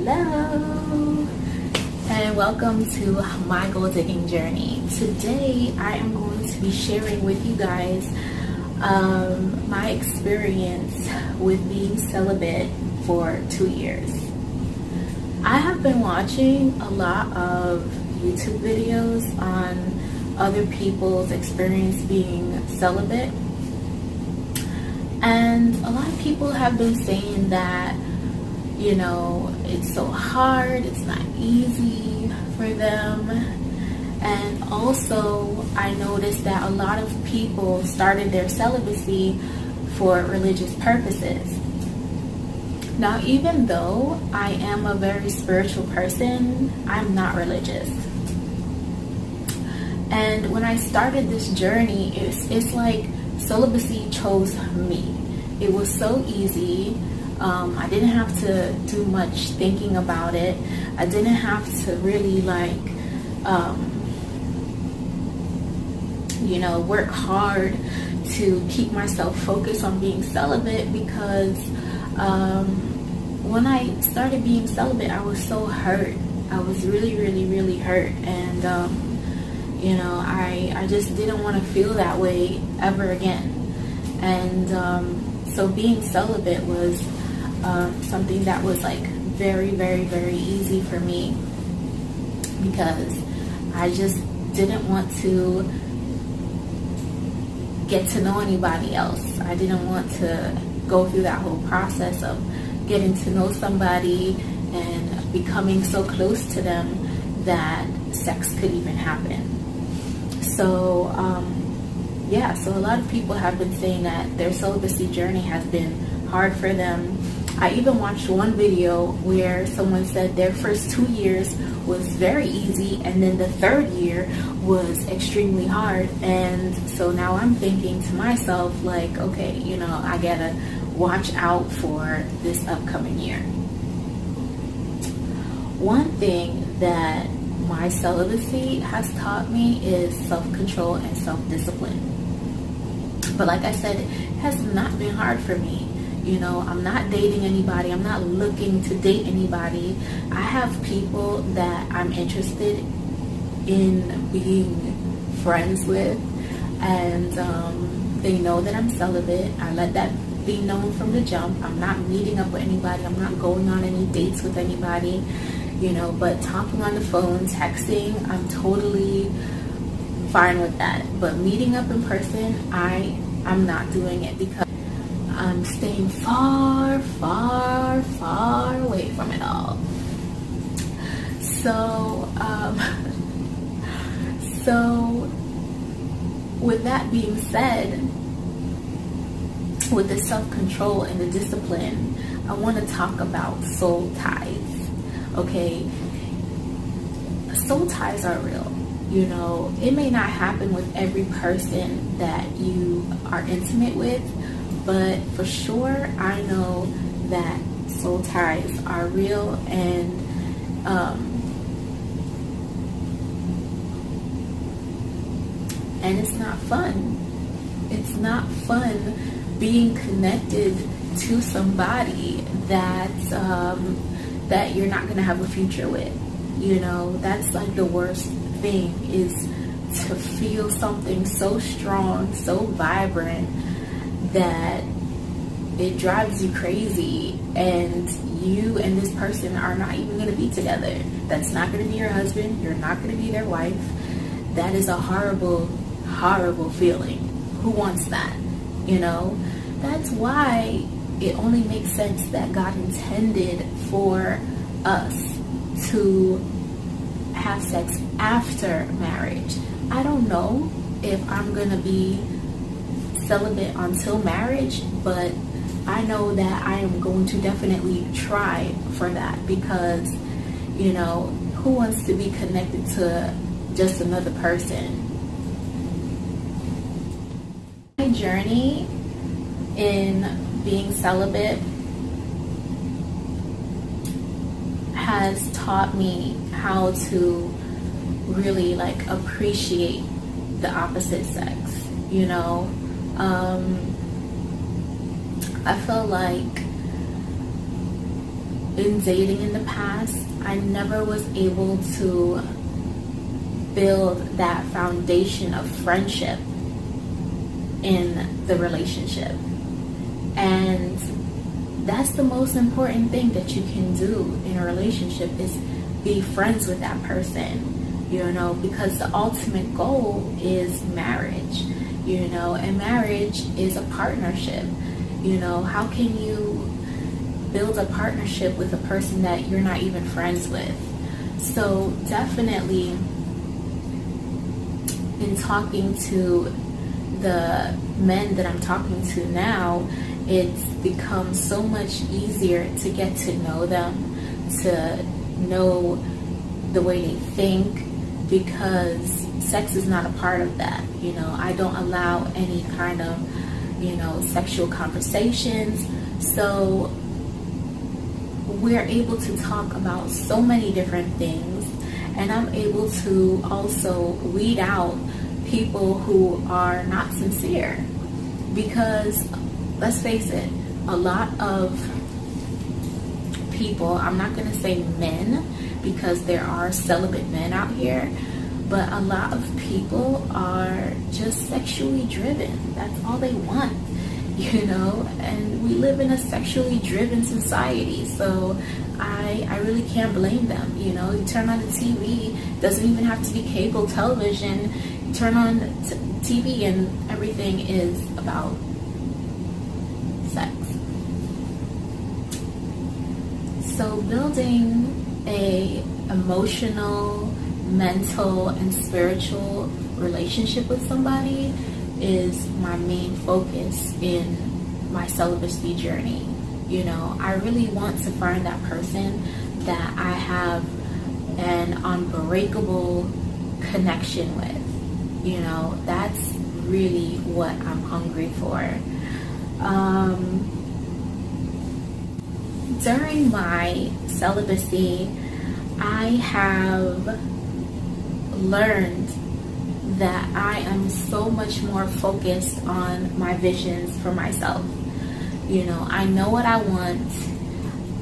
Hello and welcome to my goal digging journey. Today I am going to be sharing with you guys my experience with being celibate for 2 years. I have been watching a lot of YouTube videos on other people's experience being celibate, and a lot of people have been saying that, you know, it's so hard, it's not easy for them. And also I noticed that a lot of people started their celibacy for religious purposes. Now, even though I am a very spiritual person, I'm not religious. And when I started this journey, it's like celibacy chose me. It was so easy. I didn't have to do much thinking about it. I didn't have to really work hard to keep myself focused on being celibate, because when I started being celibate, I was so hurt. I was really hurt, and I just didn't want to feel that way ever again. And so being celibate was something that was like very easy for me, because I just didn't want to get to know anybody else. I didn't want to go through that whole process of getting to know somebody and becoming so close to them that sex could even happen. So so a lot of people have been saying that their celibacy journey has been hard for them. I even watched one video where someone said their first 2 years was very easy, and then the third year was extremely hard. And so now I'm thinking to myself, like, okay, I gotta watch out for this upcoming year. One thing that my celibacy has taught me is self-control and self-discipline. But like I said, it has not been hard for me. I'm not dating anybody. I'm not looking to date anybody. I have people that I'm interested in being friends with, and they know that I'm celibate. I let that be known from the jump. I'm not meeting up with anybody. I'm not going on any dates with anybody, but talking on the phone, texting, I'm totally fine with that. But meeting up in person, I'm not doing it, because I'm staying far away from it all. So, with that being said, with the self-control and the discipline, I want to talk about soul ties. Okay, soul ties are real. It may not happen with every person that you are intimate with, but for sure I know that soul ties are real, and it's not fun. It's not fun being connected to somebody that you're not going to have a future with. That's like the worst thing, is to feel something so strong, so vibrant, that it drives you crazy, and you and this person are not even going to be together. That's not going to be your husband. You're not going to be their wife. That is a horrible feeling. Who wants that? That's why it only makes sense that God intended for us to have sex after marriage. I don't know if I'm going to be celibate until marriage, but I know that I am going to definitely try for that, because who wants to be connected to just another person? My journey in being celibate has taught me how to really appreciate the opposite sex. I feel like in dating in the past, I never was able to build that foundation of friendship in the relationship. And that's the most important thing that you can do in a relationship, is be friends with that person, because the ultimate goal is marriage, and marriage is a partnership. How can you build a partnership with a person that you're not even friends with? So definitely, in talking to the men that I'm talking to now, it's become so much easier to get to know them, to know the way they think, because sex is not a part of that. I don't allow any kind of, sexual conversations. So we're able to talk about so many different things, and I'm able to also weed out people who are not sincere. Because let's face it, a lot of people, I'm not going to say men, because there are celibate men out here, but a lot of people are just sexually driven. That's all they want, and we live in a sexually driven society. So I really can't blame them. You turn on the TV, doesn't even have to be cable television. You turn on TV and everything is about sex. So building a emotional, mental, and spiritual relationship with somebody is my main focus in my celibacy journey. I really want to find that person that I have an unbreakable connection with. That's really what I'm hungry for. During my celibacy, I have learned that I am so much more focused on my visions for myself. I know what I want.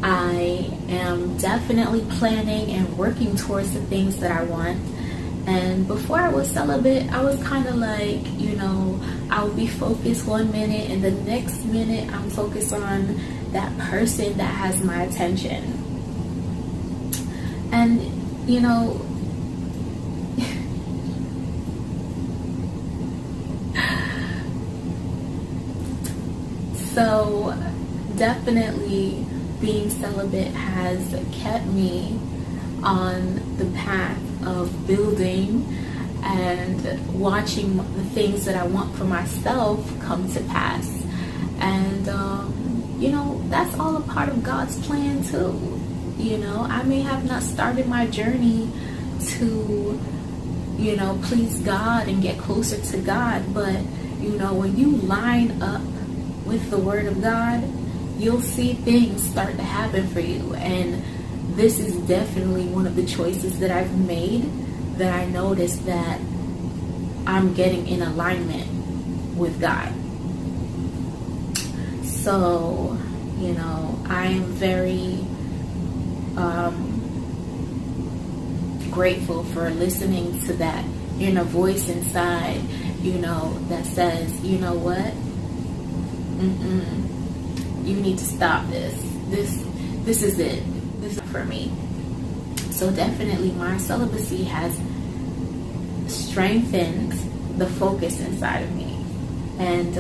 I am definitely planning and working towards the things that I want. And before I was celibate, I was kind of like, I would be focused one minute, and the next minute I'm focused on that person that has my attention. And, so definitely being celibate has kept me on the path of building and watching the things that I want for myself come to pass. And that's all a part of God's plan too. I may have not started my journey to please God and get closer to God, but when you line up with the Word of God, you'll see things start to happen for you. And this is definitely one of the choices that I've made, that I noticed that I'm getting in alignment with God. So, I am very grateful for listening to that inner voice inside, that says, you know what? You need to stop this. This is it. This is for me. So definitely my celibacy has strengthened the focus inside of me. And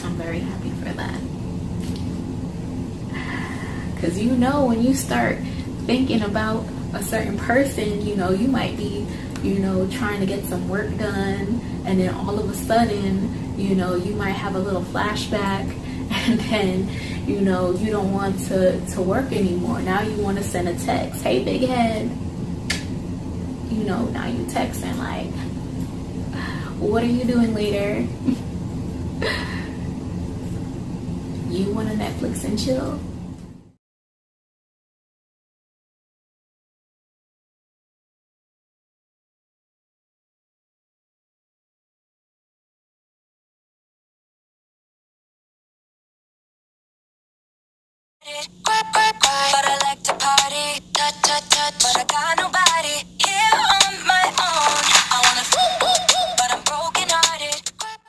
I'm very happy for that. Because when you start thinking about a certain person, you might be, trying to get some work done, and then all of a sudden, you might have a little flashback, and then, you don't want to work anymore. Now you want to send a text, hey, big head. Now you texting like, what are you doing later? You want to Netflix and chill?